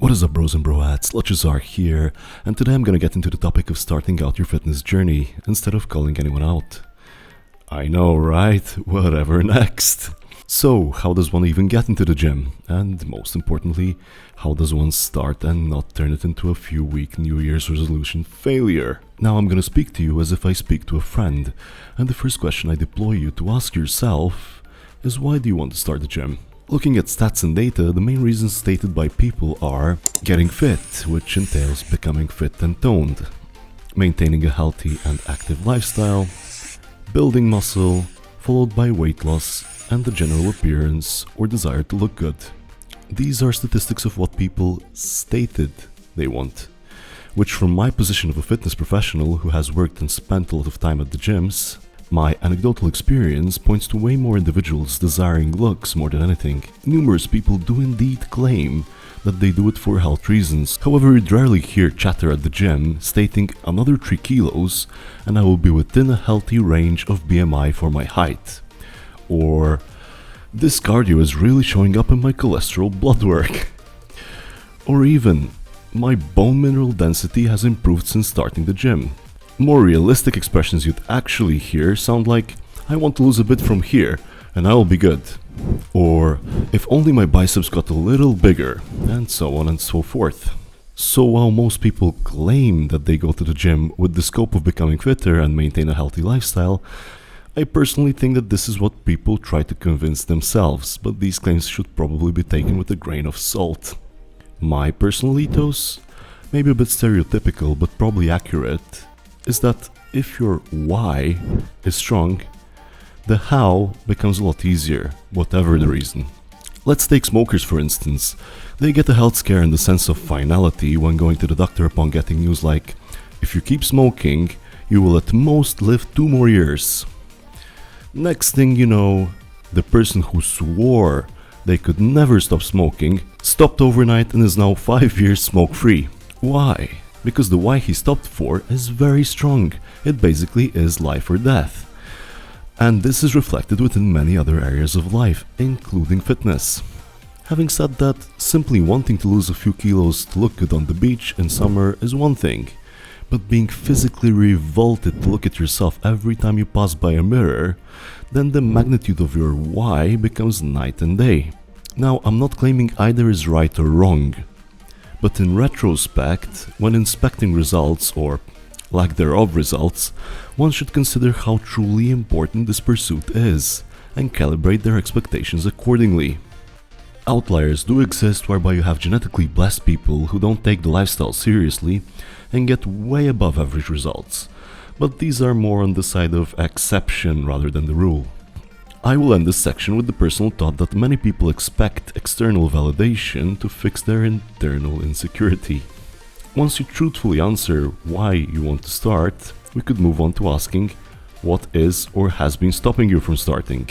What is up, bros and broettes? Luchazar here, and today I'm gonna get into the topic of starting out your fitness journey instead of calling anyone out. I know, right? Whatever next. So, how does one even get into the gym? And most importantly, how does one start and not turn it into a few week New Year's resolution failure? Now I'm gonna speak to you as if I speak to a friend, and the first question I deploy you to ask yourself is, why do you want to start the gym? Looking at stats and data, the main reasons stated by people are getting fit, which entails becoming fit and toned, maintaining a healthy and active lifestyle, building muscle, followed by weight loss, and the general appearance or desire to look good. These are statistics of what people stated they want, which from my position of a fitness professional who has worked and spent a lot of time at the gyms, my anecdotal experience points to way more individuals desiring looks more than anything. Numerous people do indeed claim that they do it for health reasons. However, you'd rarely hear chatter at the gym stating another 3 kilos and I will be within a healthy range of BMI for my height. Or, this cardio is really showing up in my cholesterol blood work. Or even, my bone mineral density has improved since starting the gym. More realistic expressions you'd actually hear sound like, I want to lose a bit from here and I will be good. Or, if only my biceps got a little bigger, and so on and so forth. So while most people claim that they go to the gym with the scope of becoming fitter and maintain a healthy lifestyle, I personally think that this is what people try to convince themselves, but these claims should probably be taken with a grain of salt. My personal ethos, maybe a bit stereotypical but probably accurate, is that if your why is strong, the how becomes a lot easier, whatever the reason. Let's take smokers for instance. They get a health scare in the sense of finality when going to the doctor upon getting news like, if you keep smoking, you will at most live 2 more years. Next thing you know, the person who swore they could never stop smoking stopped overnight and is now 5 years smoke-free. Why? Because the why he stopped for is very strong. It basically is life or death. And this is reflected within many other areas of life, including fitness. Having said that, simply wanting to lose a few kilos to look good on the beach in summer is one thing, but being physically revolted to look at yourself every time you pass by a mirror, then the magnitude of your why becomes night and day. Now, I'm not claiming either is right or wrong, but in retrospect, when inspecting results or lack thereof results, one should consider how truly important this pursuit is and calibrate their expectations accordingly. Outliers do exist whereby you have genetically blessed people who don't take the lifestyle seriously and get way above average results, but these are more on the side of exception rather than the rule. I will end this section with the personal thought that many people expect external validation to fix their internal insecurity. Once you truthfully answer why you want to start, we could move on to asking what is or has been stopping you from starting.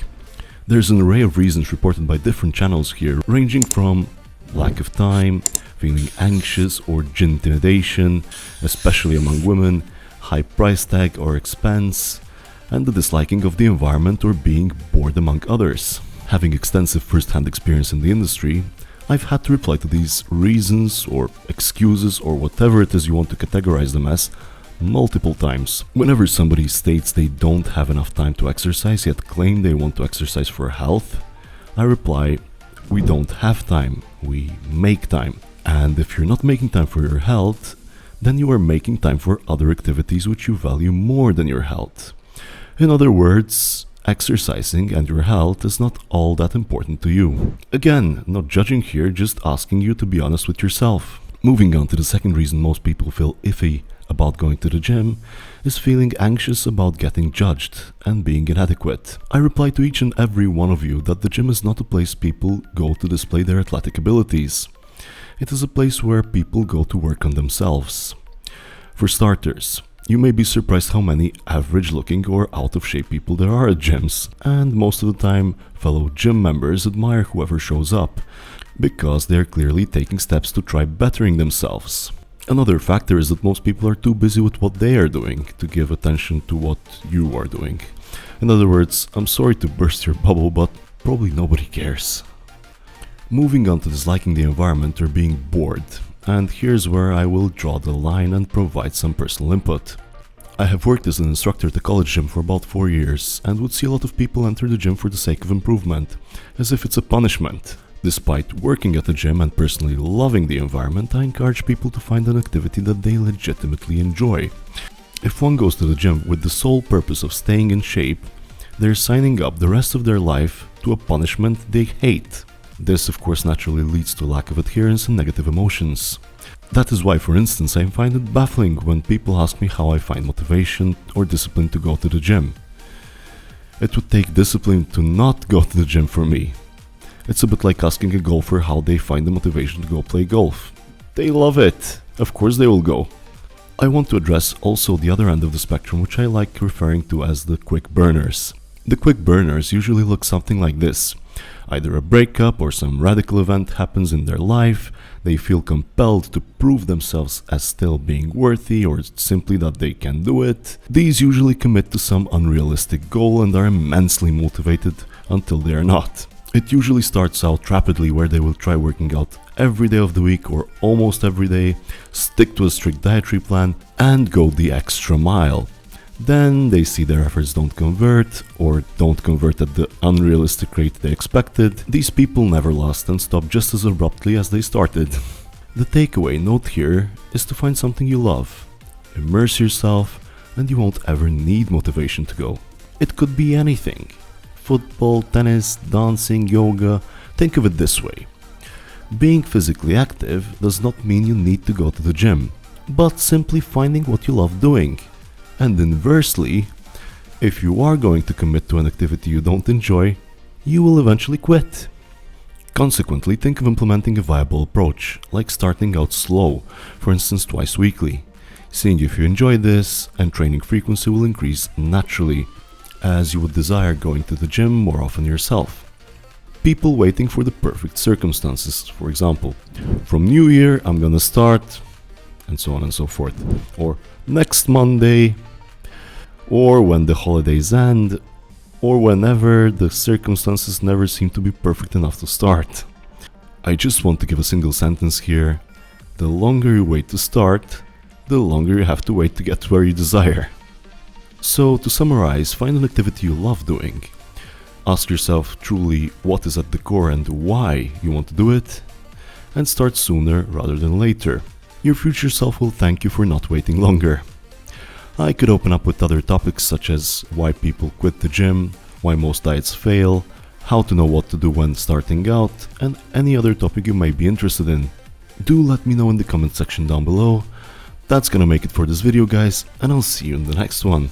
There's an array of reasons reported by different channels here, ranging from lack of time, feeling anxious or intimidation, especially among women, high price tag or expense, and the disliking of the environment or being bored among others. Having extensive first-hand experience in the industry, I've had to reply to these reasons or excuses or whatever it is you want to categorize them as multiple times. Whenever somebody states they don't have enough time to exercise yet claim they want to exercise for health, I reply, we don't have time, we make time. And if you're not making time for your health, then you are making time for other activities which you value more than your health. In other words, exercising and your health is not all that important to you. Again, not judging here, just asking you to be honest with yourself. Moving on to the second reason most people feel iffy about going to the gym is feeling anxious about getting judged and being inadequate. I reply to each and every one of you that the gym is not a place people go to display their athletic abilities. It is a place where people go to work on themselves. For starters, you may be surprised how many average-looking or out-of-shape people there are at gyms, and most of the time, fellow gym members admire whoever shows up, because they are clearly taking steps to try bettering themselves. Another factor is that most people are too busy with what they are doing to give attention to what you are doing. In other words, I'm sorry to burst your bubble, but probably nobody cares. Moving on to disliking the environment or being bored, and here's where I will draw the line and provide some personal input. I have worked as an instructor at a college gym for about 4 years and would see a lot of people enter the gym for the sake of improvement, as if it's a punishment. Despite working at the gym and personally loving the environment, I encourage people to find an activity that they legitimately enjoy. If one goes to the gym with the sole purpose of staying in shape, they're signing up the rest of their life to a punishment they hate. This of course naturally leads to a lack of adherence and negative emotions. That is why, for instance, I find it baffling when people ask me how I find motivation or discipline to go to the gym. It would take discipline to not go to the gym for me. It's a bit like asking a golfer how they find the motivation to go play golf. They love it. Of course they will go. I want to address also the other end of the spectrum, which I like referring to as the quick burners. The quick burners usually look something like this. Either a breakup or some radical event happens in their life, they feel compelled to prove themselves as still being worthy, or simply that they can do it. These usually commit to some unrealistic goal and are immensely motivated until they are not. It usually starts out rapidly, where they will try working out every day of the week or almost every day, stick to a strict dietary plan, and go the extra mile. Then they see their efforts don't convert, or don't convert at the unrealistic rate they expected. These people never last and stop just as abruptly as they started. The takeaway note here is to find something you love. Immerse yourself and you won't ever need motivation to go. It could be anything. Football, tennis, dancing, yoga. Think of it this way. Being physically active does not mean you need to go to the gym, but simply finding what you love doing. And inversely, if you are going to commit to an activity you don't enjoy, you will eventually quit. Consequently, think of implementing a viable approach, like starting out slow, for instance twice weekly. Seeing if you enjoy this, and training frequency will increase naturally, as you would desire going to the gym more often yourself. People waiting for the perfect circumstances, for example, from New Year I'm gonna start, and so on and so forth, or next Monday, or when the holidays end, or whenever the circumstances never seem to be perfect enough to start. I just want to give a single sentence here. The longer you wait to start, the longer you have to wait to get where you desire. So to summarize, find an activity you love doing. Ask yourself truly what is at the core and why you want to do it, and start sooner rather than later. Your future self will thank you for not waiting longer. I could open up with other topics such as why people quit the gym, why most diets fail, how to know what to do when starting out, and any other topic you might be interested in. Do let me know in the comment section down below. That's gonna make it for this video, guys, and I'll see you in the next one.